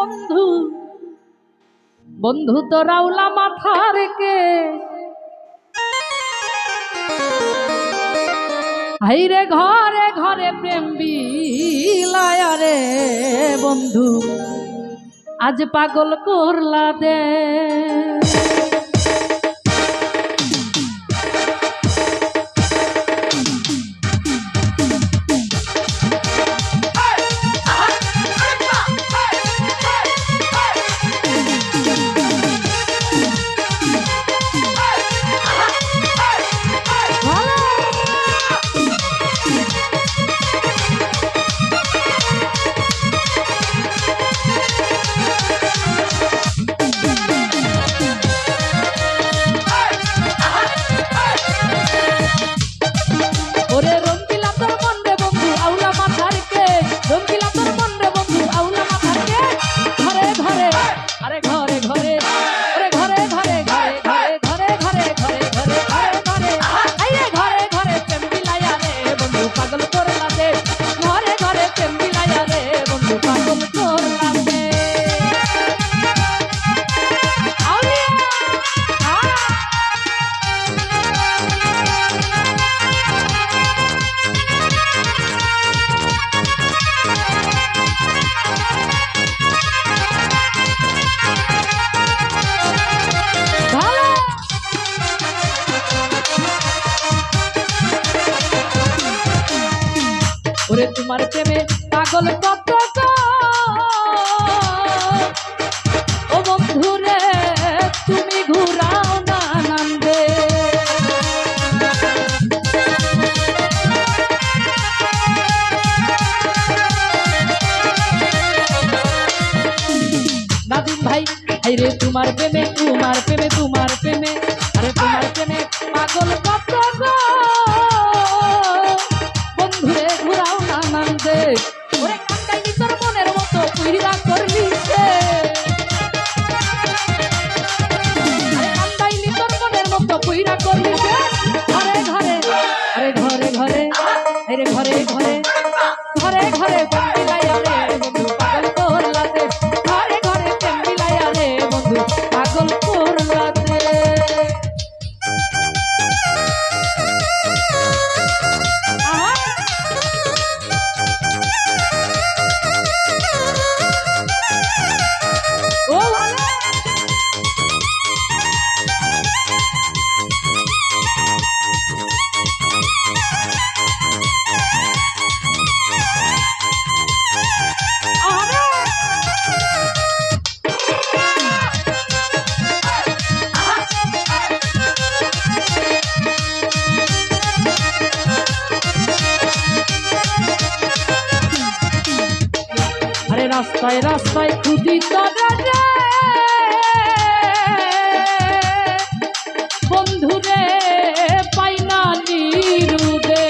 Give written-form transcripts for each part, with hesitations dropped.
বন্ধু বন্ধু তো রাউলা মাথার কে হাইরে ঘরে ঘরে প্রেম বিলায়া রে বন্ধু আজ পাগল করলা দে ওরে তোমার প্রেমে পাগল কত ও বন্ধু রে তুমি ঘুরাও না নান্দে নাদিম ভাই আরে তোমার প্রেমে তোমার প্রেমে তোমার প্রেমে আরে তোমার প্রেমে পাগল কত বন্ধুরে ঘুরাও না নান্দে ওরে কান্দাইনি তোর মনের মতো পুইরা করলি সে কান্দাইনি তোর মনের মতো পুইরা করলি সে ঘরে ঘরে আরে ঘরে ঘরে আরে ঘরে ঘরে ঘরে ঘরে বন্দিলাইয়া রে বন্ধু পাগল করলা দে ঘরে ঘরে বন্দিলাইয়া রে বন্ধু পাগল করলা দে রাস্তায় রাস্তায় খুঁজি তোরা রে বন্ধুরে পাই না নিরুদে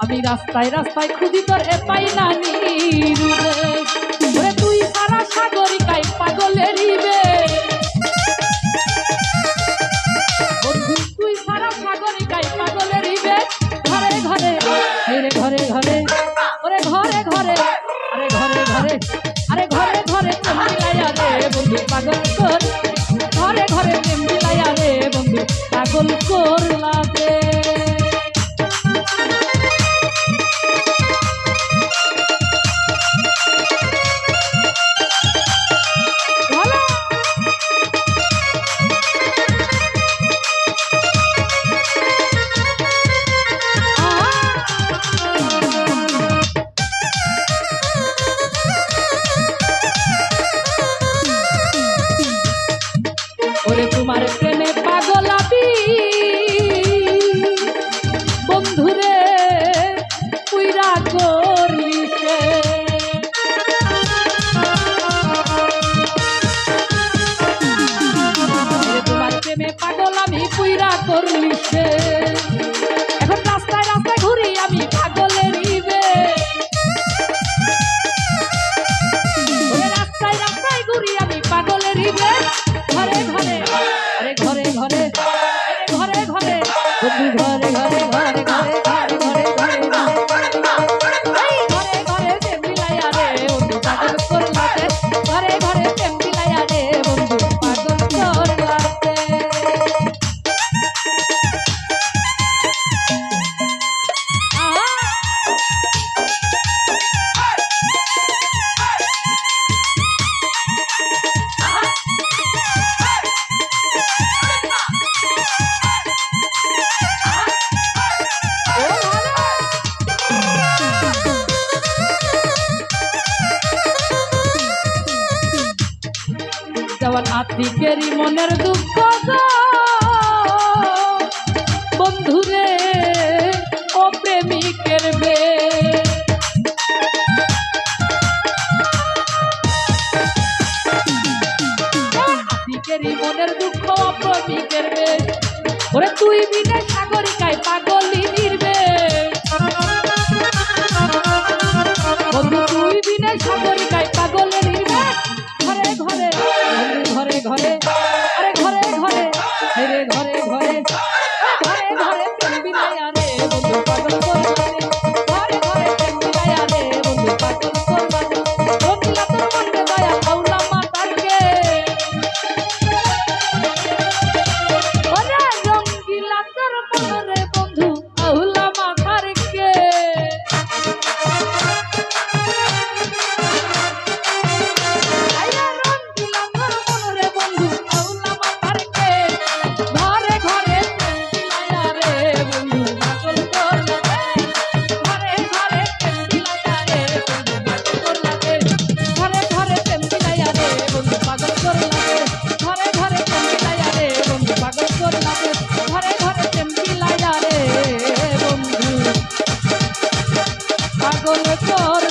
আমি রাস্তায় রাস্তায় খুঁজি তোর এ পাই না নিরুদে তুই সারা সাগরিকায় পাগলেরই বে ঘরে ঘরে ওরে ঘরে ঘরে আরে ঘরে ঘরে আরে ঘরে ঘরে প্রেম বিলাইয়া রে বন্ধু পাগল কর ঘরে ঘরে প্রেম বিলাইয়া রে বন্ধু পাগল করলা দে ওরে তোমার প্রেমে পাগল আমি বন্ধুরে পুইরা করলি সে তোমার প্রেমে পাগল আমি পুইরা করলি সে এখন রাস্তায় রাস্তায় ঘুরি আমি পাগলের ইবে রাস্তায় রাস্তায় ঘুরি আমি পাগলের ইবে ঘরে ঘরে আরে ঘরে ঘরে দিকেরই মনের দুঃখ গো বন্ধুরে ও প্রেমিকের বে দিকেরই মনের দুঃখ প্রেমিকের বে ওরে তুই বিনে সাগরিকায় পাগলি নির্বে বন্ধু তুই বিনে সাগরিকায় পাগলে নির্বে ঘরে ঘরে ঘরে ঘরে আরে ঘরে ঘরে রে ঘরে ঘরে ঘরে ঘরে প্রেম বিলাইয়া রে বন্ধু পাগল করবানে ঘরে ঘরে প্রেম বিলাইয়া রে বন্ধু পাগল করবানে রঙ্গিলা তোর মনে দয়া পাউলা মাতারকে ওরে রঙ্গিলা তোর মনে বন্ধু পাউলা মাতারকে পাগল কর